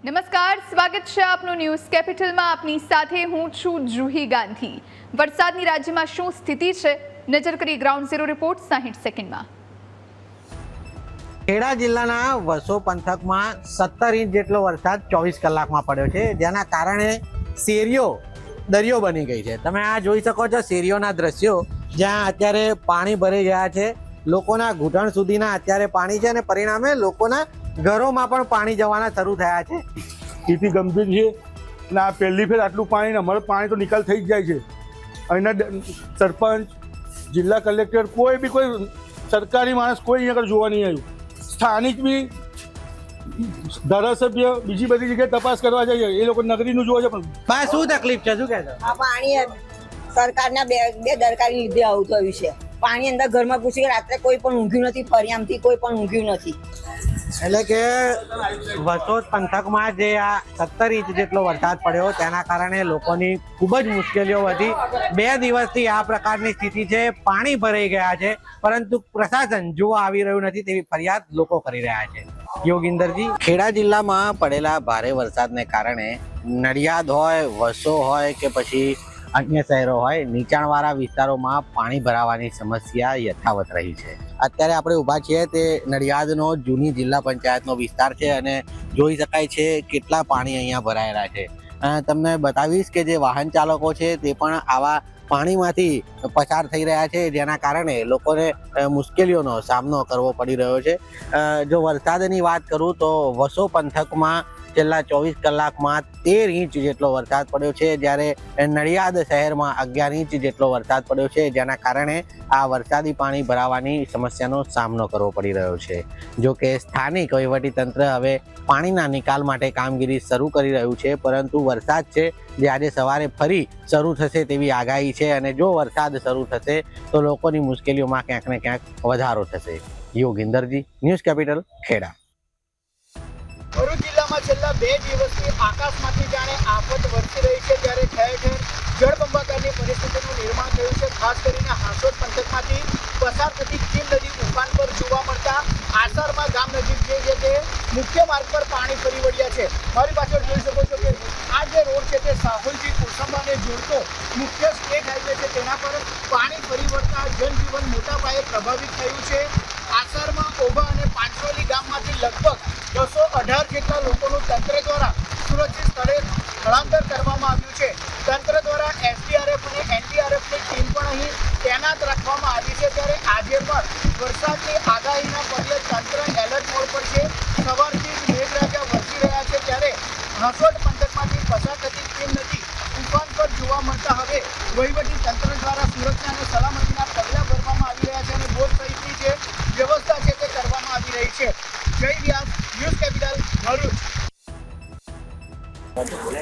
નમસ્કાર, સ્વાગત છે આપનું ન્યૂઝ કેપિટલમાં. આપની સાથે હું છું જુહી ગાંધી. વરસાદની રાજ્યમાં શું સ્થિતિ છે, નજર કરી ગ્રાઉન્ડ ઝીરો રિપોર્ટ 60 સેકન્ડમાં. ખેડા જિલ્લાના વસો પંથકમાં 17 ઇંચ જેટલો વરસાદ 24 કલાકમાં પડ્યો છે, જેના કારણે શેરીઓ દરિયો બની ગઈ છે. તમે આ જોઈ શકો છો શેરીઓના દ્રશ્યો, જ્યાં અત્યારે પાણી ભરાઈ ગયા છે. લોકોના ઘૂંટણ સુધીના અત્યારે પાણી છે અને પરિણામે લોકોના ઘરોમાં પણ પાણી જવાના શરૂ થયા છે. સ્થિતિ ગંભીર છે અને આ પહેલી ફેર આટલું પાણી, અમારું પાણી તો નિકાલ થઈ જ જાય છે. અહીંના સરપંચ, જિલ્લા કલેક્ટર, કોઈ સરકારી માણસ કોઈ અહીંયા આગળ જોવા નહીં આવ્યું. સ્થાનિક બી ધારાસભ્ય બીજી બધી જગ્યાએ તપાસ કરવા જાય, એ લોકો નગરીનું જોવા છે. પણ બા શું તકલીફ છે, શું કહેશો? આ પાણી સરકારના બે દરકારી લીધે આવું થયું છે. પાણી અંદર ઘરમાં ઘૂસી ગયા, રાત્રે કોઈ પણ ઊંઘ્યું નથી, ફરિયામથી કોઈ પણ ઊંઘ્યું નથી. એટલે કે વસો પંથકમાં જે આ 17 ઇંચ જેટલો વરસાદ પડ્યો, તેના કારણે લોકોની ખૂબ જ મુશ્કેલીઓ વધી. 2 દિવસથી આ પ્રકારની સ્થિતિ છે. પાણી ભરાઈ ગયા છે, પરંતુ પ્રશાસન જોવા આવી રહ્યું નથી તેવી ફરિયાદ લોકો કરી રહ્યા છે. યોગિંદરજી, ખેડા જિલ્લામાં પડેલા ભારે વરસાદને કારણે નડિયાદ હોય, વસો હોય કે પછી અન્ય શહેરો હોય, નીચાણવાળા વિસ્તારોમાં પાણી ભરાવાની સમસ્યા યથાવત રહી છે. અત્યારે આપણે ઊભા છીએ તે નડિયાદનો જૂની જિલ્લા પંચાયતનો વિસ્તાર છે અને જોઈ શકાય છે કેટલા પાણી અહીંયા ભરાયેલા છે. તમને બતાવીશ કે જે વાહન ચાલકો છે તે પણ આવા પાણીમાંથી પસાર થઈ રહ્યા છે, જેના કારણે લોકોને મુશ્કેલીઓનો સામનો કરવો પડી રહ્યો છે. જો વરસાદની વાત કરું તો વસો પંથકમાં છેલ્લા 24 કલાકમાં 13 ઇંચ જેટલો વરસાદ પડ્યો છે, જ્યારે નડિયાદ શહેરમાં 11 ઇંચ જેટલો વરસાદ પડ્યો છે, જેના કારણે આ વરસાદી પાણી ભરાવાની સમસ્યાનો સામનો કરવો પડી રહ્યો છે. જો કે સ્થાનિક વહીવટીતંત્ર હવે પાણીના નિકાલ માટે કામગીરી શરૂ કરી રહ્યું છે, પરંતુ વરસાદ છે જે આજે સવારે ફરી શરૂ થશે તેવી આગાહી છે અને જો વરસાદ શરૂ થશે તો લોકોની મુશ્કેલીઓમાં ક્યાંક ને ક્યાંક વધારો થશે. યોગિંદરજી, ન્યૂઝ કેપિટલ, ખેડા. ભરૂચ જિલ્લામાં છેલ્લા 2 દિવસથી આકાશમાંથી જાણે આફત વરસી રહી છે, ત્યારે ઠેર ઠેર જળબંબાકારની પરિસ્થિતિનું નિર્માણ થયું છે. ખાસ કરીને હાંસોદ પંથકમાંથી પસાર થતી કીમ નદી ઉફાન પર જોવા મળતા આસારમાં ગામ નજીક જે છે તે મુખ્ય માર્ગ પર પાણી ફરી વળ્યા છે. મારી પાછળ જોઈ શકો છો કે આ જે રોડ છે તે સાહુલથી કોસંબાને જોડતો મુખ્ય સ્ટેટ હાઈવે છે, તેના પર પાણી ફરી વળતા જનજીવન મોટા પાયે પ્રભાવિત થયું છે. આસારમાં ઓભા અને પાંચરોલી ગામમાંથી લગભગ 218 જેટલા લોકોનું તંત્ર દ્વારા સુરક્ષિત સ્થળે સ્થળાંતર કરવામાં આવ્યું છે. તંત્ર દ્વારા એસડીઆરએફ અને એનડીઆરએફની ટીમ પણ અહીં તૈનાત રાખવામાં આવી છે. ત્યારે આજે પણ વરસાદની આગાહીના પગલે તંત્ર એલર્ટ મોડ પર છે. સવારથી જ મેઘરાજા વરસી રહ્યા છે, ત્યારે હાંસોદ પંથકમાંથી પસાર થતી કીમ નદી ઉફાન પર જોવા મળતા હવે વહીવટી તંત્ર દ્વારા સુરક્ષા અને સલામતીના પગલાં ભરવામાં આવી રહ્યા છે અને બોટ સહિતની જે વ્યવસ્થા છે તે કરવામાં આવી રહી છે. જય વ્યાસ, ન્યૂઝ કેપિટલ, ભરૂચ.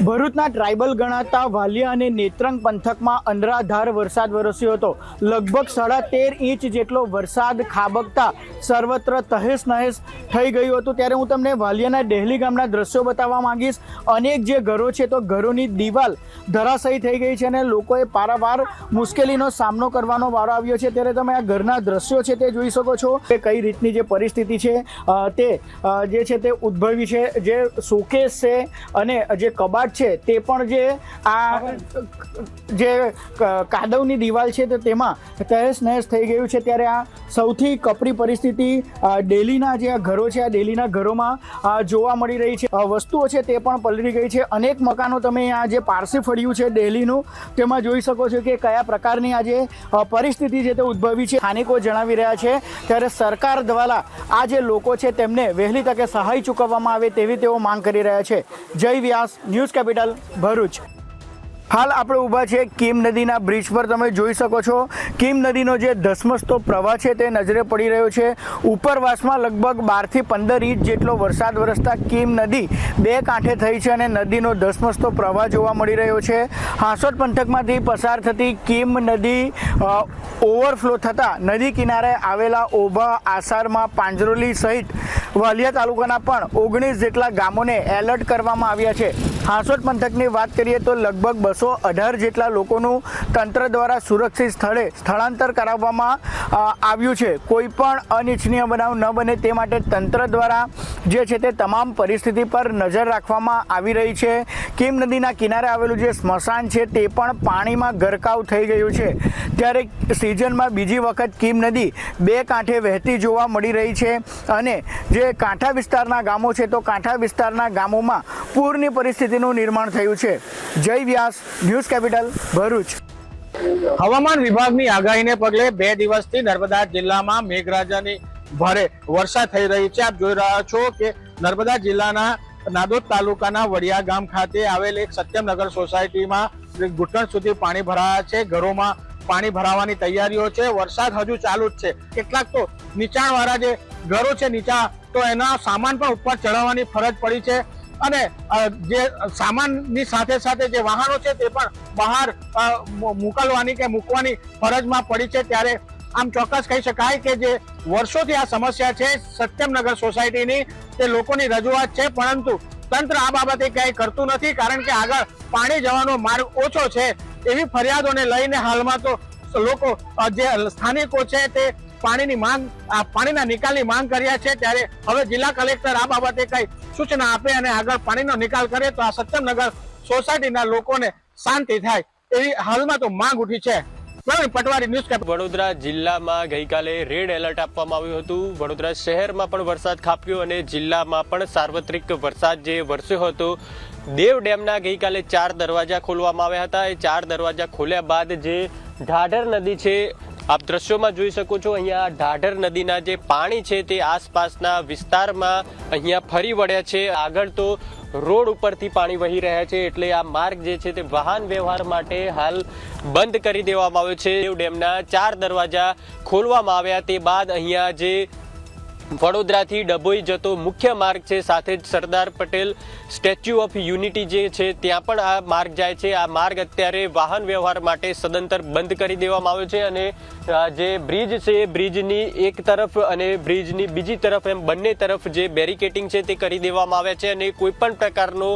ભરૂચના ટ્રાઇબલ ગણાતા વાલિયા અને નેત્રંગ પંથકમાં અનરાધાર વરસાદ વરસ્યો હતો. લગભગ 13.5 ઇંચ જેટલો વરસાદ ખાબકતા સર્વત્ર તહેસ નહેસ થઈ ગયું હતું. ત્યારે હું તમને વાલિયાના ડેહલી ગામના દ્રશ્યો બતાવવા માંગીશ. અનેક જે ઘરો છે તો ઘરોની દિવાલ ધરાશયી થઈ ગઈ છે અને લોકોએ પારાવાર મુશ્કેલીનો સામનો કરવાનો વારો આવ્યો છે. ત્યારે તમે આ ઘરના દ્રશ્યો છે તે જોઈ શકો છો કે કઈ રીતની જે પરિસ્થિતિ છે તે જે છે તે ઉદ્ભવી છે. જે શોકેસ છે અને જે કબાટ છે તે પણ જે આ જે કાદવની દિવાલ છે તો તેમાં તહેસ નહેસ થઈ ગયું છે. ત્યારે આ સૌથી કપરી પરિસ્થિતિ ડેલીના જે આ ઘરો છે, આ ડેલીના ઘરોમાં જોવા મળી રહી છે. વસ્તુઓ છે તે પણ પલળી ગઈ છે. અનેક મકાનો તમે આ જે પારસી ફળ્યું છે ડેલીનું, તેમાં જોઈ શકો છો કે કયા પ્રકારની આ જે પરિસ્થિતિ છે તે ઉદ્ભવી છે. સ્થાનિકો જણાવી રહ્યા છે. ત્યારે સરકાર દ્વારા આ જે લોકો છે તેમને વહેલી તકે સહાય ચૂકવવામાં આવે તેવી તેઓ માંગ કરી રહ્યા છે. જય વ્યાસ, ન્યૂઝ કેપિટલ, ભરૂચ. હાલ આપણે ઊભા છે કીમ નદીના બ્રિજ પર. તમે જોઈ શકો છો કીમ નદીનો જે ધસમસતો પ્રવાહ છે તે નજરે પડી રહ્યો છે. ઉપરવાસમાં લગભગ 12 થી 15 ઇંચ જેટલો વરસાદ વરસતા કીમ નદી 2 કાંઠે થઈ છે અને નદીનો ધસમસતો પ્રવાહ જોવા મળી રહ્યો છે. હાંસોદ પંથકમાંથી પસાર થતી કીમ નદી ઓવરફ્લો થતાં નદી કિનારે આવેલા ઓભા, આસારમાં, પાંજરોલી સહિત વાલિયા તાલુકાના પણ 19 જેટલા ગામોને એલર્ટ કરવામાં આવ્યા છે. હાંસોદ પંથકની વાત કરીએ તો લગભગ 218 જેટલા લોકોનું તંત્ર દ્વારા સુરક્ષિત સ્થળે સ્થળાંતર કરાવવામાં આવ્યું છે. કોઈ પણ અનિચ્છનીય બનાવ ન બને તે માટે તંત્ર દ્વારા જે છે તે તમામ પરિસ્થિતિ પર નજર રાખવામાં આવી રહી છે. કીમ નદીના કિનારે આવેલું જે સ્મશાન છે તે પણ પાણીમાં ગરકાવ થઈ ગયું છે. ત્યારે સિઝનમાં બીજી વખત કીમ નદી બે કાંઠે વહેતી જોવા મળી રહી છે અને જે કાંઠા વિસ્તારના ગામો છે તો કાંઠા વિસ્તારના ગામોમાં પૂરની પરિસ્થિતિનું નિર્માણ થયું છે. જય વ્યાસ, ન્યૂઝ કેપિટલ, ભરૂચ. હવામાન વિભાગની આગાહીને પગલે 2 દિવસથી નર્મદા જિલ્લામાં મેઘરાજાની ભારે વર્ષા થઈ રહી છે. આપ જોઈ રહ્યા છો કે નર્મદા જિલ્લાના નાદોદ તાલુકાના વડિયા ગામ ખાતે આવેલ એક સત્યમનગર સોસાયટીમાં ઘૂંટણ સુધી પાણી ભરાયા છે. ઘરોમાં પાણી ભરાવાની તૈયારીઓ છે. વરસાદ હજુ ચાલુ જ છે. કેટલાક તો નીચાણવાળા જે ઘરો છે નીચા, તો એના સામાન પણ ઉપર ચડાવવાની ફરજ પડી છે અને જે સામાનની સાથે સાથે જે વાહનો છે તે પણ બહાર મોકલવાની કે મૂકવાની ફરજમાં પડી છે. ત્યારે આમ ચોક્કસ કહી શકાય કે જે વર્ષોથી આ સમસ્યા છે સત્યમનગર સોસાયટીની, તે લોકોની રજૂઆત છે, પરંતુ તંત્ર આ બાબતે ક્યાંય કરતું નથી, કારણ કે આગળ પાણી જવાનો માર્ગ ઓછો છે. એવી ફરિયાદોને લઈને હાલમાં તો લોકો જે સ્થાનિકો છે તે પાણીના નિકાલની માંગ કર્યા છે. ત્યારે હવે જિલ્લા કલેક્ટર આ બાબતે કઈ સૂચના આપે અને આગળ પાણીનો નિકાલ કરે તો આ સત્યમનગર સોસાયટીના લોકોને શાંતિ થાય એવી હાલમાં તો માંગ ઉઠી છે. પટવારી, ન્યૂઝ. વડોદરા જિલ્લામાં ગઈકાલે રેડ એલર્ટ આપવામાં આવ્યું હતું. વડોદરા શહેરમાં પણ વરસાદ ખાબક્યો અને જિલ્લામાં પણ સાર્વત્રિક વરસાદ જે વરસ્યો હતો. દેવ ડેમના ગઈકાલે 4 દરવાજા ખોલવામાં આવ્યા હતા. એ 4 દરવાજા ખોલ્યા બાદ જે ઢાઢર નદી છે, આપ દ્રશ્યોમાં જોઈ શકો છો, અહીંયા ઢાઢર નદીના જે પાણી છે તે આસપાસના વિસ્તારમાં અહીંયા ફરી વળ્યા છે. આગળ તો રોડ ઉપરથી પાણી વહી રહ્યા છે, એટલે આ માર્ગ જે છે તે વાહન વ્યવહાર માટે હાલ બંધ કરી દેવામાં આવ્યો છે. દેવ ડેમના 4 દરવાજા ખોલવામાં આવ્યા તે બાદ અહીંયા જે વડોદરાથી ડભોઈ જતો મુખ્ય માર્ગ છે, સાથે જ Sardar Patel statue of unity જે છે ત્યાં પણ આ માર્ગ જાય છે. આ માર્ગ અત્યારે વાહન વ્યવહાર માટે સદંતર બંધ કરી દેવામાં આવ્યો છે અને જે બ્રિજ છે એ બ્રિજની એક તરફ અને બ્રિજની બીજી તરફ એમ બંને તરફ જે બેરિકેટિંગ છે તે કરી દેવામાં આવ્યા છે અને કોઈ પણ પ્રકારનો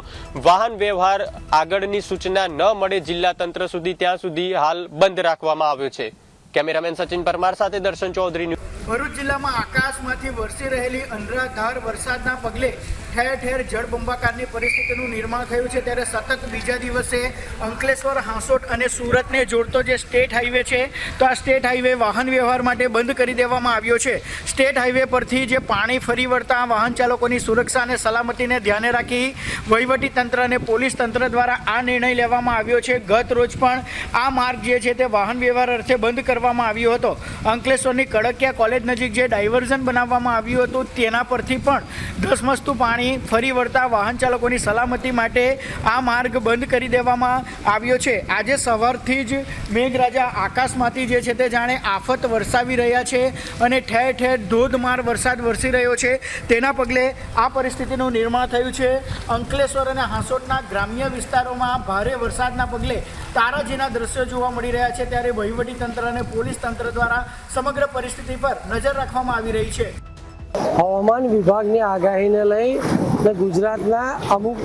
વાહન વ્યવહાર આગળની સૂચના ન મળે જિલ્લા તંત્ર સુધી ત્યાં સુધી હાલ બંધ રાખવામાં આવ્યો છે. કેમેરામેન સચિન પરમાર સાથે દર્શન ચૌધરી. ભરૂચ જિલ્લામાં આકાશમાંથી વરસી રહેલી અનરાધાર વરસાદના પગલે ઠેર ઠેર જળબંબાકારની પરિસ્થિતિનું નિર્માણ થયું છે. ત્યારે સતત બીજા દિવસે અંકલેશ્વર, હાંસોટ અને સુરતને જોડતો જે સ્ટેટ હાઈવે છે તો આ સ્ટેટ હાઈવે વાહન વ્યવહાર માટે બંધ કરી દેવામાં આવ્યો છે. સ્ટેટ હાઈવે પરથી જે પાણી ફરી વળતા વાહન ચાલકોની સુરક્ષા અને સલામતીને ધ્યાને રાખી વહીવટી તંત્ર અને પોલીસ તંત્ર દ્વારા આ નિર્ણય લેવામાં આવ્યો છે. ગત રોજ પણ આ માર્ગ જે છે તે વાહન વ્યવહાર અર્થે બંધ કરવામાં આવ્યો હતો. અંકલેશ્વરની કડકિયા કોલેજ નજીક જે ડાયવર્ઝન બનાવવામાં આવ્યું હતું તેના પરથી પણ ધસમસતું પાણી ફરી વળતા વાહન ચાલકોની સલામતી માટે આ માર્ગ બંધ કરી દેવામાં આવ્યો છે. આજે સવારથી જ મેઘરાજા આકાશમાંથી જે છે તે જાણે આફત વરસાવી રહ્યા છે અને ઠેર ઠેર ધોધમાર વરસાદ વરસી રહ્યો છે. તેના પગલે આ પરિસ્થિતિનું નિર્માણ થયું છે. અંકલેશ્વર અને હાંસોટના ગ્રામ્ય વિસ્તારોમાં ભારે વરસાદના પગલે તારાજીના દ્રશ્યો જોવા મળી રહ્યા છે. ત્યારે વહીવટી તંત્ર અને પોલીસ તંત્ર દ્વારા સમગ્ર પરિસ્થિતિ પર નજર રાખવામાં આવી રહી છે. હવામાન વિભાગની આગાહીને લઈ ગુજરાતના અમુક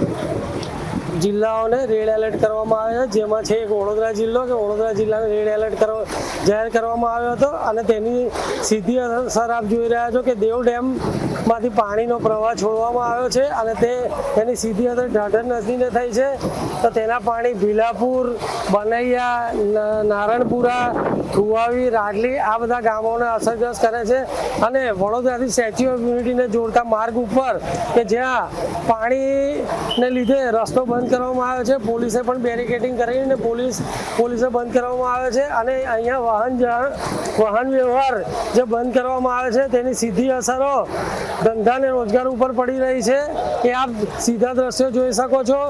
જિલ્લાઓને રેડ એલર્ટ કરવામાં આવ્યા છે, જેમાં છે એક વડોદરા જિલ્લો કે વડોદરા જિલ્લાને રેડ એલર્ટ જાહેર કરવામાં આવ્યો હતો અને તેની સીધી અસર આપ જોઈ રહ્યા છો કે દેવ ડેમમાંથી પાણીનો પ્રવાહ છોડવામાં આવ્યો છે અને તેની સીધી અસર ઢાઢર નદીને થઈ છે. તો તેના પાણી ભીલાપુર, બનૈયા, નારણપુરા, થુવાવી, રાડલી આ બધા ગામોને અસરગ્રસ્ત કરે છે અને વડોદરાથી સ્ટેચ્યુ ઓફ યુનિટીને જોડતા માર્ગ ઉપર કે જ્યાં પાણીને લીધે રસ્તો બંધ કરવામાં આવ્યો છે, પોલીસે પણ બેરિકેડિંગ કરીને પોલીસે બંધ કરવામાં આવે છે અને અહીંયા વાહન વ્યવહાર જે બંધ કરવામાં આવે છે તેની સીધી અસરો ધંધા અને રોજગાર ઉપર પડી રહી છે. એ આપ સીધા દ્રશ્યો જોઈ શકો છો.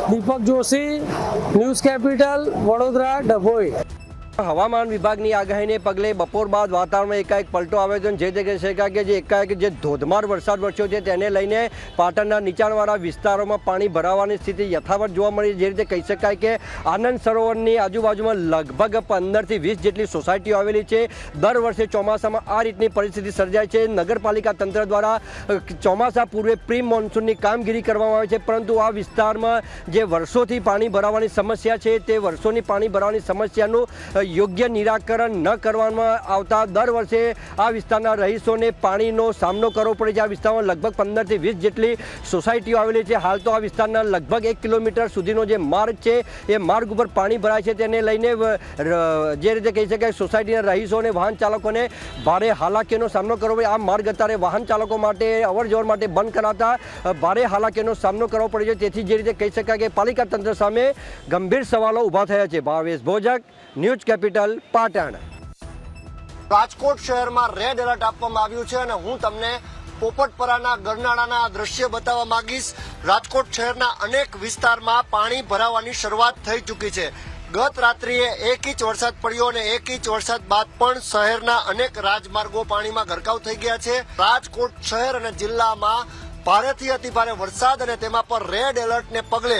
દીપક જોશી, ન્યૂઝ કેપિટલ, વડોદરા, ડભોઈ. હવામાન વિભાગની આગાહીને પગલે બપોર બાદ વાતાવરણમાં એકાએક પલટો આવ્યો છે. જે તે કહી શકાય કે જે એકાએક જે ધોધમાર વરસાદ વરસ્યો છે તેને લઈને પાટણના નીચાણવાળા વિસ્તારોમાં પાણી ભરાવાની સ્થિતિ યથાવત જોવા મળી. જે રીતે કહી શકાય કે આનંદ સરોવરની આજુબાજુમાં લગભગ 15થી 20 જેટલી સોસાયટીઓ આવેલી છે. દર વર્ષે ચોમાસામાં આ રીતની પરિસ્થિતિ સર્જાય છે. નગરપાલિકા તંત્ર દ્વારા ચોમાસા પૂર્વે પ્રી મોન્સૂનની કામગીરી કરવામાં આવે છે, પરંતુ આ વિસ્તારમાં જે વર્ષોથી પાણી ભરાવાની સમસ્યા છે તે વર્ષોની પાણી ભરાવાની સમસ્યાનું યોગ્ય નિરાકરણ ન કરવામાં આવતા દર વર્ષે આ વિસ્તારના રહીશોને પાણીનો સામનો કરવો પડે છે. આ વિસ્તારમાં લગભગ 15થી 20 જેટલી સોસાયટીઓ આવેલી છે. હાલ તો આ વિસ્તારના લગભગ 1 કિલોમીટર સુધીનો જે માર્ગ છે એ માર્ગ ઉપર પાણી ભરાય છે. તેને લઈને જે રીતે કહી શકાય સોસાયટીના રહીશો અને વાહન ચાલકોને ભારે હાલાકીનો સામનો કરવો પડે. આ માર્ગ અત્યારે વાહન ચાલકો માટે અવરજવર માટે બંધ કરાતા ભારે હાલાકીનો સામનો કરવો પડે છે. તેથી જે રીતે કહી શકાય કે પાલિકા તંત્ર સામે ગંભીર સવાલો ઊભા થયા છે. Bhavesh Bhojak, news capital, Patan. રાજકોટ શહેરમાં રેડ એલર્ટ આપવામાં આવ્યું છે અને હું તમને પોપટપરાના ગરનાળાના દ્રશ્ય બતાવવા માંગીશ. રાજકોટ શહેરના અનેક વિસ્તારમાં પાણી ભરાવાની શરૂઆત થઈ ચૂકી છે. ગત રાત્રિએ 1 ઇંચ વરસાદ પડ્યો અને 1 ઇંચ વરસાદ બાદ પણ શહેરના અનેક રાજમાર્ગો પાણીમાં ગરકાવ થઈ ગયા છે. રાજકોટ શહેર અને જિલ્લામાં ભારેથી અતિભારે વરસાદ અને તેમાં પણ રેડ એલર્ટને પગલે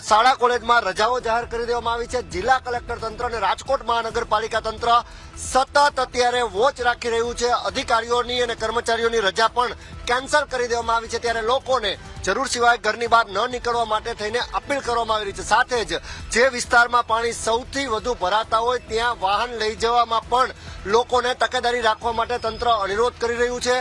શાળા કોલેજમાં રજાઓ જાહેર કરી દેવામાં આવી છે. જિલ્લા કલેક્ટર તંત્ર અને રાજકોટ મહાનગરપાલિકા તંત્ર સતત અત્યારે વોચ રાખી રહ્યું છે. અધિકારીઓની અને કર્મચારીઓની રજા પણ કેન્સલ કરી દેવામાં આવી છે. ત્યારે લોકોને જરૂર સિવાય ઘરની બહાર ન નીકળવા માટે થઈને અપીલ કરવામાં આવી રહી છે. સાથે જ જે વિસ્તારમાં પાણી સૌથી વધુ ભરાતા હોય ત્યાં વાહન લઈ જવામાં પણ લોકોને તકેદારી રાખવા માટે તંત્ર અનુરોધ કરી રહ્યું છે.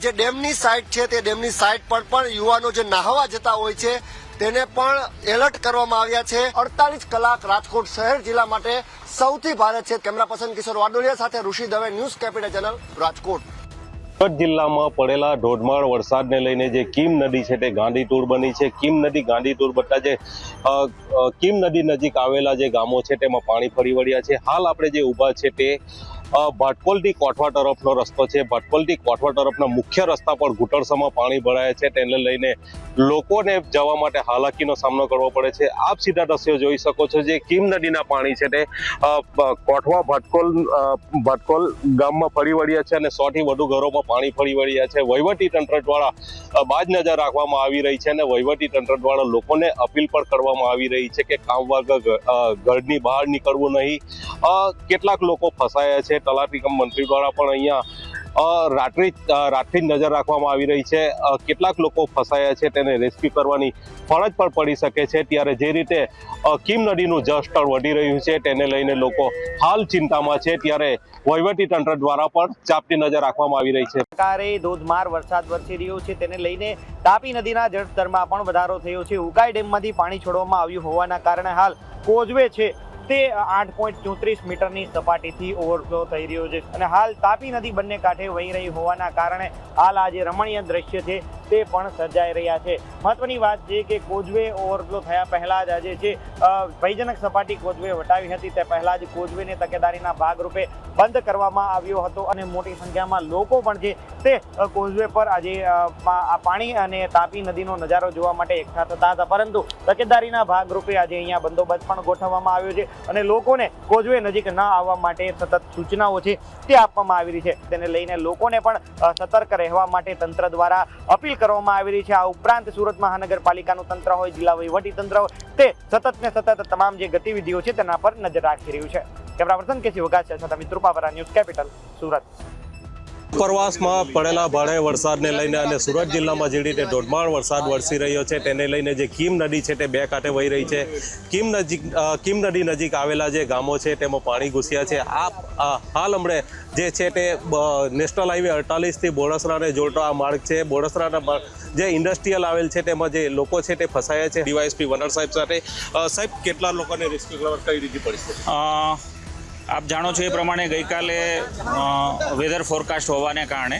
જે ડેમની સાઇટ છે તે ડેમની સાઇટ પર પણ યુવાનો જે નાહવા જતા હોય છે તેને પણ એલર્ટ કરવામાં આવ્યા છે. 48 કલાક રાજકોટ શહેર જિલ્લા માટે સૌથી ભારે છે. કેમેરા પર્સન કિશોર વાડોલિયા સાથે Rishi Dave, news capital channel, Rajkot. Kutch જિલ્લામાં પડેલા ધોધમાર વરસાદને લઈને જે કીમ નદી છે તે ગાંધીતુર બની છે. કીમ નદી ગાંધીતુર બનતા જે કીમ નદી નજીક આવેલા જે ગામો છે તેમાં પાણી ફરી વળ્યા છે. હાલ આપણે જે ઊભા છે તે ભાટકોલથી કોઠવા તરફનો રસ્તો છે. ભાટકોલથી કોઠવા તરફના મુખ્ય રસ્તા પર ઘૂંટણસમાં પાણી ભરાયા છે. તેને લઈને લોકોને જવા માટે હાલાકીનો સામનો કરવો પડે છે. આપ સીધા દ્રશ્યો જોઈ શકો છો. જે કીમ નદીના પાણી છે તે કોઠવા ભાટકોલ ગામમાં ફરી વળ્યા છે અને 100 થી વધુ ઘરોમાં પાણી ફરી વળ્યા છે. વહીવટી તંત્ર દ્વારા બાજ નજર રાખવામાં આવી રહી છે અને વહીવટી તંત્ર દ્વારા લોકોને અપીલ પણ કરવામાં આવી રહી છે કે કામ વગર ઘરની બહાર નીકળવું નહીં. કેટલાક લોકો ફસાયા છે. તલાટી કમ મંત્રી દ્વારા પણ અહીંયા રાત્રિ નજર રાખવામાં આવી રહી છે. કેટલાક લોકો ફસાયા છે તેને રેસ્ક્યુ કરવાની ફરજ પણ પડી શકે છે. ત્યારે જે રીતે કીમ નદીનું જળસ્તર વધી રહ્યું છે તેને લઈને લોકો હાલ ચિંતામાં છે. ત્યારે વહીવટી તંત્ર દ્વારા પણ ચાંપતી નજર રાખવામાં આવી રહી છે. પ્રકારે ધોધમાર વરસાદ વરસી રહ્યો છે તેને લઈને તાપી નદીના જળસ્તરમાં પણ વધારો થયો છે. ઉકાઈ ડેમમાંથી પાણી છોડવામાં આવ્યું હોવાના કારણે હાલ કોઝવે છે તે 8.34 મીટરની સપાટીથી ઓવરફ્લો થઈ રહ્યો છે અને હાલ તાપી નદી બંને કાંઠે વહી રહી હોવાના કારણે હાલ આ જે રમણીય દ્રશ્ય છે તે પણ સર્જાઈ રહ્યા છે. મહત્વની વાત છે કે કોઝવે ઓવરફ્લો થયા પહેલા જ આજે છે ભયજનક સપાટી કોઝવે વટાવી હતી. તે પહેલા જ કોઝવેને તકેદારીના ભાગરૂપે બંધ કરવામાં આવ્યો હતો અને મોટી સંખ્યામાં લોકો પણ છે તે કોઝવે પર આજે પાણી અને તાપી નદીનો નજારો જોવા માટે એકઠા થતા હતા, પરંતુ તકેદારીના ભાગરૂપે આજે અહીંયા બંદોબસ્ત પણ ગોઠવવામાં આવ્યો છે અને લોકોને કોઝવે નજીક ન આવવા માટે સતત સૂચનાઓ છે તે આપવામાં આવી રહી છે. તેને લઈને લોકોને પણ સતર્ક રહેવા માટે તંત્ર દ્વારા અપીલ કરવામાં આવી રહી છે. આ ઉપરાંત સુરત મહાનગરપાલિકાનું તંત્ર હોય, જિલ્લા વહીવટી તંત્ર હોય, તે સતત ને સતત તમામ જે ગતિવિધિઓ છે તેના પર નજર રાખી રહ્યું છે. કેમેરા પર્સન કેસી વઘાસિયા સાથે મિત્રો પાપરા, ન્યૂઝ કેપિટલ, સુરત. ઉપરવાસમાં પડેલા ભારે વરસાદને લઈને અને સુરત જિલ્લામાં જે રીતે ધોધમાર વરસાદ વરસી રહ્યો છે તેને લઈને જે કીમ નદી છે તે બે કાંઠે વહી રહી છે. કીમ નદી નજીક આવેલા જે ગામો છે તેમાં પાણી ઘૂસ્યા છે. હાલ હમણે જે છે તે નેશનલ હાઈવે 48થી બોડસરાને જોડતો આ માર્ગ છે. બોડસરાના જે ઇન્ડસ્ટ્રીયલ આવેલ છે તેમાં જે લોકો છે તે ફસાયા છે. ડીવાયએસપી વનર સાહેબ સાથે. સાહેબ, કેટલા લોકોને રેસ્ક્યુ કરવા કઈ રીતે પડી? આપ જાણો છો એ પ્રમાણે ગઈકાલે વેધર ફોરકાસ્ટ હોવાને કારણે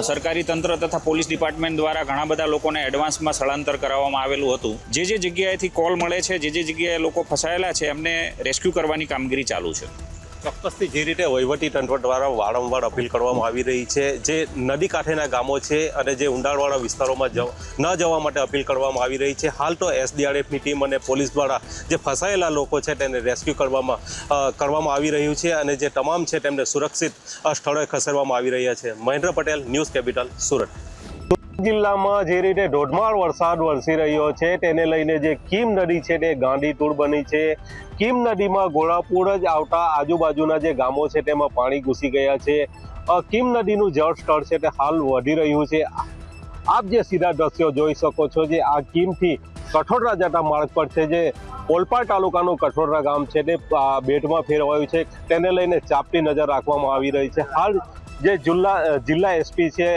સરકારી તંત્ર તથા પોલીસ ડિપાર્ટમેન્ટ દ્વારા ઘણા બધા લોકોને એડવાન્સમાં સ્થળાંતર કરાવવામાં આવેલું હતું. જે જગ્યાએથી કોલ મળે છે, જે જગ્યાએ લોકો ફસાયેલા છે એમને રેસ્ક્યુ કરવાની કામગીરી ચાલુ છે. ચોક્કસથી જે રીતે વહીવટી તંત્ર દ્વારા વારંવાર અપીલ કરવામાં આવી રહી છે, જે નદી કાંઠેના ગામો છે અને જે ઊંડાણવાળા વિસ્તારોમાં ન જવા માટે અપીલ કરવામાં આવી રહી છે. હાલ તો SDRFની ટીમ અને પોલીસ દ્વારા જે ફસાયેલા લોકો છે તેને રેસ્ક્યુ કરવામાં આવી રહ્યું છે અને જે તમામ છે તેમને સુરક્ષિત સ્થળોએ ખસેડવામાં આવી રહ્યા છે. Mahendra Patel, news capital, Surat. જિલ્લામાં જે રીતે ધોધમાર વરસાદ વરસી રહ્યો છે તેને લઈને જે કીમ નદી છે તે ગાંડીતુર બની છે. કીમ નદીમાં ઘોડાપુર જ આવતા આજુબાજુના જે ગામો છે તેમાં પાણી ઘૂસી ગયા છે. કીમ નદીનું જળસ્તર છે તે હાલ વધી રહ્યું છે. આપ જે સીધા દ્રશ્યો જોઈ શકો છો, જે આ કીમથી કઠોળરા જતા માર્ગ પર છે, જે ઓલપાડ તાલુકાનું કઠોળરા ગામ છે તે બેટમાં ફેરવાયું છે. તેને લઈને ચાંપતી નજર રાખવામાં આવી રહી છે. હાલ જે જિલ્લા SP છે,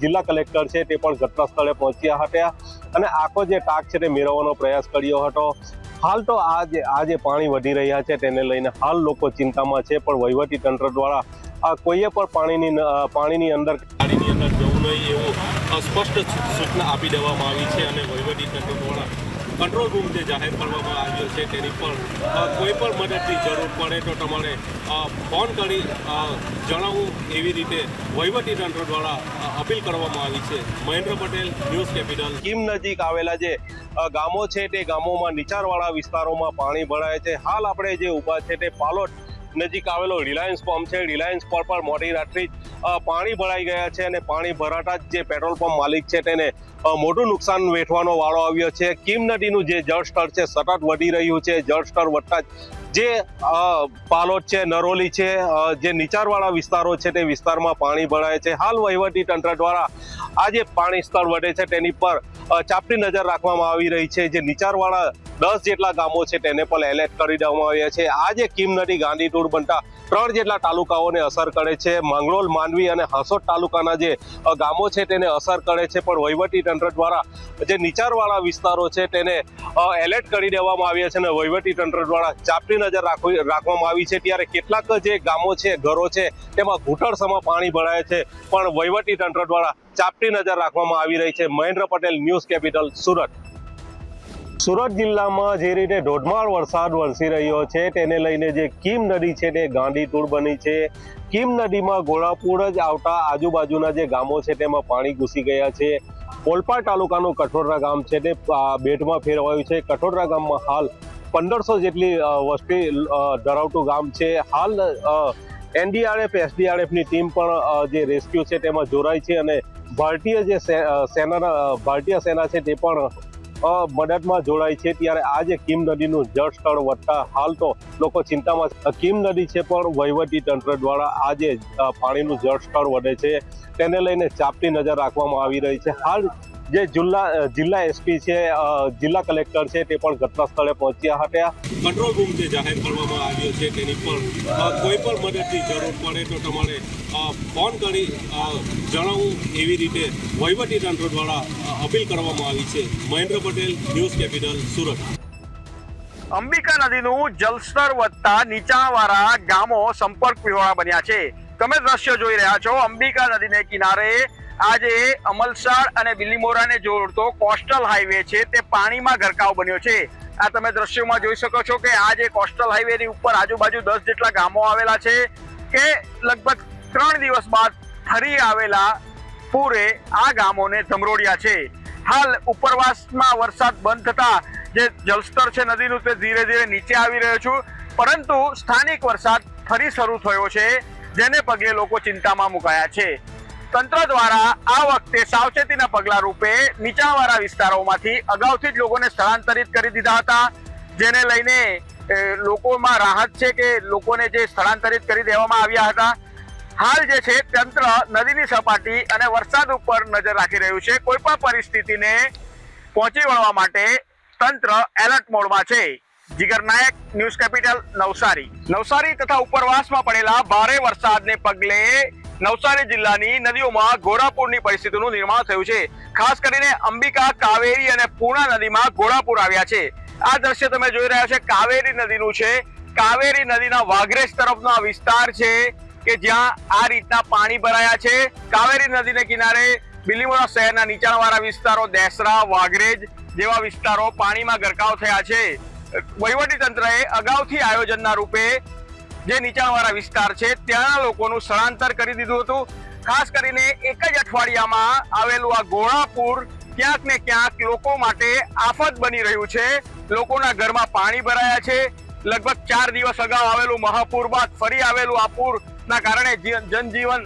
જિલ્લા કલેક્ટર છે, તે પણ ઘટના સ્થળે પહોંચ્યા હતા અને આખો જે ટાંક છે તે મેળવવાનો પ્રયાસ કર્યો હતો. હાલ તો આ જે પાણી વધી રહ્યા છે તેને લઈને હાલ લોકો ચિંતામાં છે, પણ વહીવટી તંત્ર દ્વારા કોઈએ પણ પાણીની અંદર જવું નહીં એવું સ્પષ્ટ સૂચના આપી દેવામાં આવી છે અને વહીવટી તંત્ર દ્વારા કંટ્રોલ રૂમ જે જાહેર કરવામાં આવ્યો છે તેની પર કોઈ પણ મદદની જરૂર પડે તો તમારે ફોન કરી જણાવવું એવી રીતે વહીવટી તંત્ર દ્વારા અપીલ કરવામાં આવી છે. Mahendra Patel, news capital. કીમ નજીક આવેલા જે ગામો છે તે ગામોમાં નીચાણવાળા વિસ્તારોમાં પાણી ભરાય છે. હાલ આપણે જે ઊભા છે તે પાલોદ નજીક આવેલો રિલાયન્સ પંપ છે. રિલાયન્સ પંપ પર મોડી રાત્રે પાણી ભરાઈ ગયા છે અને પાણી ભરાતા જ જે પેટ્રોલ પંપ માલિક છે તેને મોટું નુકસાન વેઠવાનો વાળો આવ્યો છે. કીમ નદીનું જે જળસ્તર છે સતત વધી રહ્યું છે. જળસ્તર વધતા જે પાલોદ છે, નરોલી છે, જે નીચાણવાળા વિસ્તારો છે તે વિસ્તારમાં પાણી ભરાય છે. હાલ વહીવટી તંત્ર દ્વારા આ જે પાણી સ્તર વધે છે તેની પર ચાંપતી નજર રાખવામાં આવી રહી છે. જે નીચાણવાળા 10 જેટલા ગામો છે તેને પણ એલર્ટ કરી દેવામાં આવ્યા છે. આ જે કીમ નદી ગાંડીતુર બનતા 3 જેટલા તાલુકાઓને અસર કરે છે. માંગરોળ, માંડવી અને હાંસોદ તાલુકાના જે ગામો છે તેને અસર કરે છે, પણ વહીવટી તંત્ર દ્વારા જે નીચાણવાળા વિસ્તારો છે તેને એલર્ટ કરી દેવામાં આવ્યા છે અને વહીવટી તંત્ર દ્વારા ચાંપતી નજર રાખવામાં આવી છે. ત્યારે કેટલાક જે ગામો છે, ઘરો છે, તેમાં ઘૂંટણસમાં પાણી ભરાય છે, પણ વહીવટી તંત્ર દ્વારા ચાંપતી નજર રાખવામાં આવી રહી છે. Mahendra Patel, news capital, Surat. સુરત જિલ્લામાં જે રીતે ધોધમાર વરસાદ વરસી રહ્યો છે તેને લઈને જે કીમ નદી છે તે ગાંડીતુર બની છે. કીમ નદીમાં ઘોડાપુર જ આવતા આજુબાજુના જે ગામો છે તેમાં પાણી ઘૂસી ગયા છે. ઓલપાડ તાલુકાનું કઠોળરા ગામ છે તે બેટમાં ફેરવાયું છે. કઠોળરા ગામમાં હાલ 1500 જેટલી વસ્તી ધરાવતું ગામ છે. હાલ NDRF, SDRFની ટીમ પણ જે રેસ્ક્યુ છે તેમાં જોડાઈ છે અને ભારતીય સેના છે તે પણ મદદમાં જોડાય છે. ત્યારે આ જે કીમ નદીનું જળસ્તર વધતા હાલ તો લોકો ચિંતામાં. કીમ નદી છે પણ વહીવટી તંત્ર દ્વારા આ જે પાણીનું જળસ્તર વધે છે તેને લઈને ચાંપતી નજર રાખવામાં આવી રહી છે. હાલ જે જિલ્લા SP છે, જિલ્લા કલેક્ટર છે, તે પણ ઘટના સ્થળે પહોંચ્યા હતા. કંટ્રોલ રૂમ જે જાહેર કરવામાં આવ્યો છે તેની પર કોઈ પણ મદદની જરૂર પડે તો તમારે ફોન કરી જણાવવું એવી રીતે વહીવટી તંત્ર દ્વારા અપીલ કરવામાં આવી છે. Mahendra Patel, news capital, Surat. અંબિકા નદીનું જળસ્તર વધતા નીચાણવાળા ગામો સંપર્ક વિહોણા બન્યા છે. તમે દ્રશ્ય જોઈ રહ્યા છો, અંબિકા નદીને કિનારે આજે અમલસાડ અને બિલીમોરાને જોડતો કોસ્ટલ હાઈવે છે તે પાણીમાં ગરકાવ બન્યો છે. આ તમે દ્રશ્યોમાં જોઈ શકો છો કે આ જે કોસ્ટલ હાઈવેની ઉપર આજુબાજુ 10 જેટલા ગામો આવેલા છે કે લગભગ 3 દિવસ બાદ ફરી આવેલા પૂરે આ ગામોને ધમરોડ્યા છે. હાલ ઉપરવાસમાં વરસાદ બંધ થતા જે જળસ્તર છે નદીનું તે ધીરે ધીરે નીચે આવી રહ્યો છે, પરંતુ સ્થાનિક વરસાદ ફરી શરૂ થયો છે, જેને પગલે લોકો ચિંતામાં મુકાયા છે. તંત્ર દ્વારા આ વખતે સાવચેતીના પગલા રૂપે નીચાણવાળા વિસ્તારોમાંથી અગાઉથી જ લોકોને સ્થળાંતરિત કરી દીધા હતા, જેને લઈને લોકોમાં રાહત છે કે લોકોને જે સ્થળાંતરિત કરી દેવામાં આવ્યા હતા. હાલ જે છે તંત્ર નદીની સપાટી અને વરસાદ ઉપર નજર રાખી રહ્યું છે. કોઈ પણ પરિસ્થિતિને પહોંચી વળવા માટે તંત્ર એલર્ટ મોડમાં છે. જીગર નાયક, ન્યૂઝ કેપિટલ, નવસારી. નવસારી તથા ઉપરવાસમાં પડેલા ભારે વરસાદને પગલે નવસારી જિલ્લાની નદીઓમાં ઘોડાપૂરની પરિસ્થિતિનું નિર્માણ થયું છે. ખાસ કરીને અંબિકા, કાવેરી અને પૂર્ણા નદીમાં ઘોડાપૂર આવ્યા છે. આ દ્રશ્ય તમે જોઈ રહ્યા છો કાવેરી નદીનું છે. કાવેરી નદીના વાઘરેજ તરફનો આ વિસ્તાર છે કે જ્યાં આ રીતના પાણી ભરાયા છે. કાવેરી નદીને કિનારે બિલીમોરા શહેરના નીચાણવાળા વિસ્તારો, દેસરા, વાઘરેજ જેવા વિસ્તારો પાણીમાં ગરકાવ થયા છે. વહીવટી તંત્રએ અગાઉથી આયોજનના રૂપે જે નીચાણવાળા વિસ્તાર છે ત્યાંના લોકોનું સ્થળાંતર કરી દીધું હતું. ખાસ કરીને એક જ અઠવાડિયામાં આવેલું આ ઘોડાપુર ક્યાંક ને ક્યાંક લોકો માટે આફત બની રહ્યું છે. લોકોના ઘરમાં પાણી ભરાયા છે. લગભગ 4 દિવસ અગાઉ આવેલું મહાપૂર બાદ ફરી આવેલું આ પૂરના કારણે જનજીવન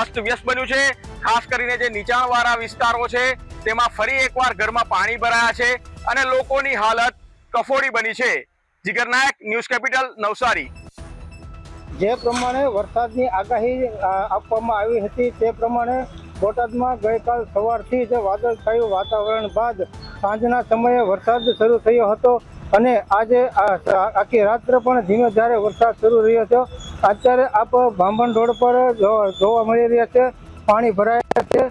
અસ્તવ્યસ્ત બન્યું છે. ખાસ કરીને જે નીચાણવાળા વિસ્તારો છે તેમાં ફરી એકવાર ઘરમાં પાણી ભરાયા છે અને લોકોની હાલત કફોડી બની છે. જીગર નાયક, ન્યૂઝ કેપિટલ, નવસારી. જે પ્રમાણે વરસાદની આગાહી આપવામાં આવી હતી તે પ્રમાણે બોટાદમાં ગઈકાલ સવારથી જ વાદળછાયું વાતાવરણ બાદ સાંજના સમયે વરસાદ શરૂ થયો હતો અને આજે આખી રાત્ર પણ ધીમે ધારે વરસાદ શરૂ રહ્યો છે. અત્યારે આપ બામણ રોડ પર જોવા મળી રહ્યા છે, પાણી ભરાયા છે.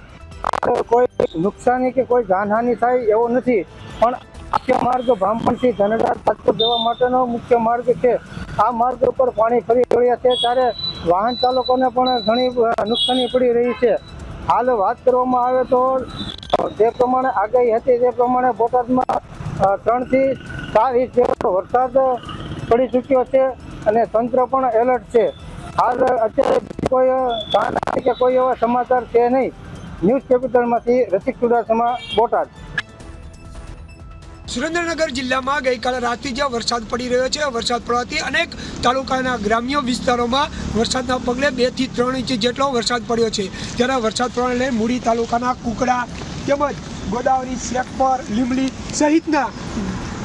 કોઈ નુકસાની કે કોઈ જાનહાનિ થાય એવો નથી, પણ મુખ્ય માર્ગ બ્રાહ્મણથી ધનરાજ રાજકોટ જવા માટેનો મુખ્ય માર્ગ છે. આ માર્ગ ઉપર પાણી ફરી વળ્યા છે ત્યારે વાહન ચાલકોને પણ ઘણી નુકસાની પડી રહી છે. હાલ વાત કરવામાં આવે તો જે પ્રમાણે આગાહી હતી તે પ્રમાણે બોટાદમાં 3 થી 4 ઇંચ જેટલો વરસાદ પડી ચૂક્યો છે અને તંત્ર પણ એલર્ટ છે. હાલ અત્યારે કોઈ જાનહાનિ કે કોઈ એવા સમાચાર છે નહીં. ન્યૂઝ કેપિટલમાંથી રસિક ચુડાસમા, બોટાદ. સુરેન્દ્રનગર જિલ્લામાં ગઈકાલે રાતથી જ્યાં વરસાદ પડી રહ્યો છે, વરસાદ પડવાથી અનેક તાલુકાના ગ્રામ્ય વિસ્તારોમાં વરસાદના પગલે 2 થી 3 ઇંચ જેટલો વરસાદ પડ્યો છે. ત્યારે વરસાદ પડવાને લઈને મૂડી તાલુકાના કુકડા તેમજ ગોદાવરી, શેખપર, લીંબડી સહિતના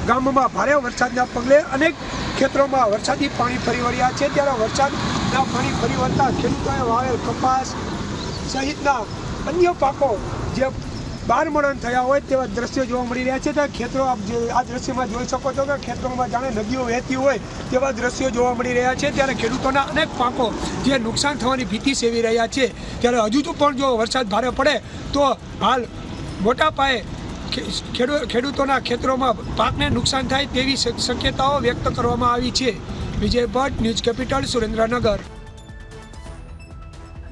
ગામોમાં ભારે વરસાદના પગલે અનેક ખેતરોમાં વરસાદી પાણી ફરી વળ્યા છે. ત્યારે વરસાદના પાણી ફરી વળતા ખેડૂતોએ વાવેલ કપાસ સહિતના અન્ય પાકો જે બારમણ થયા હોય તેવા દ્રશ્યો જોવા મળી રહ્યા છે. ત્યારે ખેતરો આપ આ દ્રશ્યમાં જોઈ શકો છો કે ખેતરોમાં જાણે નદીઓ વહેતી હોય તેવા દ્રશ્યો જોવા મળી રહ્યા છે. ત્યારે ખેડૂતોના અનેક પાકો જે નુકસાન થવાની ભીતિ સેવી રહ્યા છે. ત્યારે હજુ તો પણ જો વરસાદ ભારે પડે તો હાલ મોટા પાયે ખેડૂતોના ખેતરોમાં પાકને નુકસાન થાય તેવી શક્યતાઓ વ્યક્ત કરવામાં આવી છે. વિજય ભટ્ટ, ન્યૂઝ કેપિટલ, સુરેન્દ્રનગર.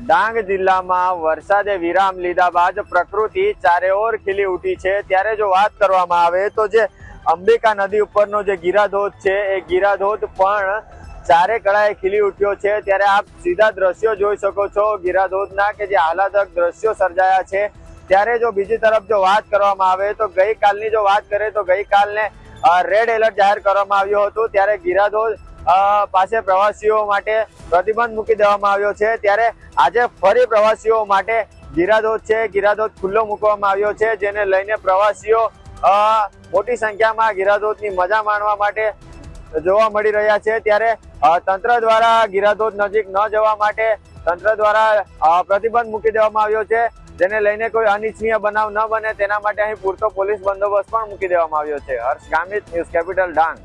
ડાંગ જિલ્લામાં વરસાદે વિરામ લીધા બાદ પ્રકૃતિ ચારેઓર ખીલી ઉઠી છે. ત્યારે જો વાત કરવામાં આવે તો જે અંબિકા નદી ઉપરનો જે ગીરાધોધ છે એ ગીરાધોધ પણ ચારે કળાએ ખીલી ઉઠ્યો છે. ત્યારે આપ સીધા દ્રશ્યો જોઈ શકો છો ગીરાધોધના કે જે આહલાદક દ્રશ્યો સર્જાયા છે. ત્યારે જો બીજી તરફ જો વાત કરવામાં આવે તો ગઈકાલની જો વાત કરીએ તો ગઈકાલને રેડ એલર્ટ જાહેર કરવામાં આવ્યું હતું. ત્યારે ગીરાધોધ પાસે પ્રવાસીઓ માટે પ્રતિબંધ મૂકી દેવામાં આવ્યો છે. ત્યારે આજે ફરી પ્રવાસીઓ માટે ગીરાધોધ છે, ગીરાધોધ ખુલ્લો મૂકવામાં આવ્યો છે, જેને લઈને પ્રવાસીઓ મોટી સંખ્યામાં ગીરાધોધની મજા માણવા માટે જોવા મળી રહ્યા છે. ત્યારે તંત્ર દ્વારા ગીરાધોધ નજીક ન જવા માટે તંત્ર દ્વારા પ્રતિબંધ મૂકી દેવામાં આવ્યો છે, જેને લઈને કોઈ અનિચ્છનીય બનાવ ન બને તેના માટે અહીં પૂરતો પોલીસ બંદોબસ્ત પણ મૂકી દેવામાં આવ્યો છે. હર્ષ ગામિત, ન્યૂઝ કેપિટલ, ડાંગ.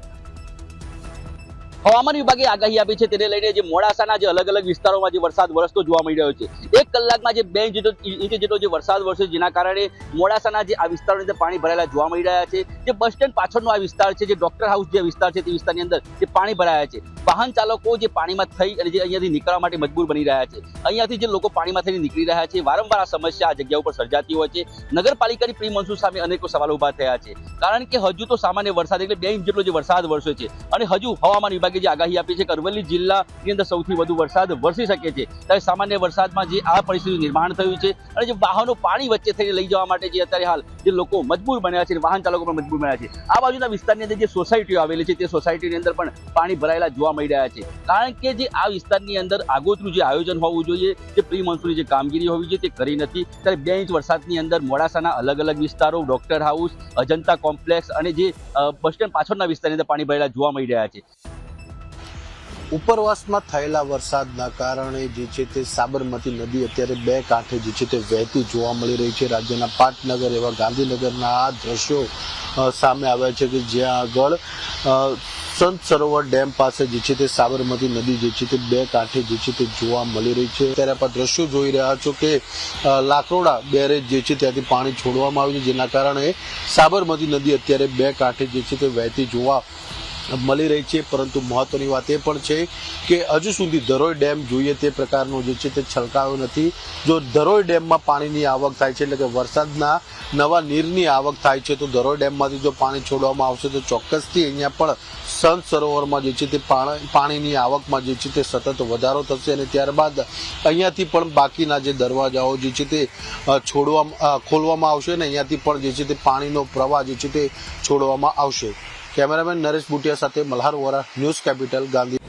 હવામાન વિભાગે આગાહી આપી છે તેને લઈને જે મોડાસાના જે અલગ અલગ વિસ્તારોમાં જે વરસાદ વરસતો જોવા મળી રહ્યો છે. 1 કલાકમાં જે 2 ઇંચ જેટલો જે વરસાદ વરસ્યો, જેના કારણે મોડાસાના જે આ વિસ્તારોની અંદર પાણી ભરાયેલા જોવા મળી રહ્યા છે. જે બસ સ્ટેન્ડ પાછળનો આ વિસ્તાર છે, જે ડોક્ટર હાઉસ જે વિસ્તાર છે તે વિસ્તારની અંદર જે પાણી ભરાયા છે. વાહન ચાલકો જે પાણીમાં થઈ અને જે અહીંયાથી નીકળવા માટે મજબૂર બની રહ્યા છે. અહીંયાથી જે લોકો પાણીમાં થઈને નીકળી રહ્યા છે, વારંવાર આ સમસ્યા આ જગ્યા ઉપર સર્જાતી હોય છે. નગરપાલિકાની પ્રી મોન્સૂન સામે અનેકો સવાલો ઉભા થયા છે, કારણ કે હજુ તો સામાન્ય વરસાદ એટલે 2 ઇંચ જેટલો જે વરસાદ વરસ્યો છે અને હજુ હવામાન વિભાગે જે આગાહી આપી છે કે અરવલ્લી જિલ્લાની અંદર સૌથી વધુ વરસાદ વરસી શકે છે. ત્યારે સામાન્ય વરસાદમાં જે આ પરિસ્થિતિ નિર્માણ થયું છે અને જે વાહનો પાણી વચ્ચે થઈને લઈ જવા માટે જે અત્યારે હાલ જે લોકો મજબૂર બન્યા છે, વાહન ચાલકો પણ મજબૂર બન્યા છે. આ બાજુના વિસ્તારની અંદર જે સોસાયટીઓ આવેલી છે તે સોસાયટીની અંદર પણ પાણી ભરાયેલા જોવા મળી રહ્યા છે, કારણ કે જે આ વિસ્તારની અંદર આગોતરું જે આયોજન હોવું જોઈએ, જે પ્રી મોન્સૂનની જે કામગીરી હોવી જોઈએ તે કરી નથી. ત્યારે 2 ઇંચ વરસાદની અંદર મોડાસાના અલગ અલગ વિસ્તારો, ડોક્ટર હાઉસ, અજંતા કોમ્પ્લેક્સ અને જે બસ સ્ટેન્ડ પાછળના વિસ્તારની અંદર પાણી ભરાયેલા જોવા મળી રહ્યા છે. ઉપરવાસમાં થયેલા વરસાદના કારણે જે છે તે સાબરમતી નદી અત્યારે 2 કાંઠે જે છે તે વહેતી જોવા મળી રહી છે. રાજ્યના પાટનગર એવા ગાંધીનગરના આ દ્રશ્યો સામે આવ્યા છે કે જ્યાં આગળ સંત સરોવર ડેમ પાસે જે છે તે સાબરમતી નદી જે છે તે 2 કાંઠે જે છે તે જોવા મળી રહી છે. ત્યારે આપણે દ્રશ્યો જોઈ રહ્યા છો કે લાકરોડા બેરેજ જે છે ત્યાંથી પાણી છોડવામાં આવ્યું છે, જેના કારણે સાબરમતી નદી અત્યારે 2 કાંઠે જે છે તે વહેતી જોવા મળી રહી છે, પરંતુ મહત્વની વાત એ પણ છે કે હજુ સુધી ધરોઈ ડેમ જોઈએ તે પ્રકારનો જે છે તે છલકાયો નથી. જો ધરોઈ ડેમમાં પાણીની આવક થાય છે, એટલે કે વરસાદના નવા નીરની આવક થાય છે, તો ધરોઈ ડેમમાંથી જો પાણી છોડવામાં આવશે તો ચોક્કસથી અહીંયા પણ સંત સરોવરમાં જે છે તે પાણીની આવકમાં જે છે તે સતત વધારો થશે અને ત્યારબાદ અહીંયાથી પણ બાકીના જે દરવાજાઓ જે છે તે ખોલવામાં આવશે અને અહીંયાથી પણ જે છે તે પાણીનો પ્રવાહ જે છે તે છોડવામાં આવશે. કેમેરામેન નરેશ બુટિયા સાથે મલ્હાર વોરા, ન્યૂઝ કેપિટલ, ગાંધી.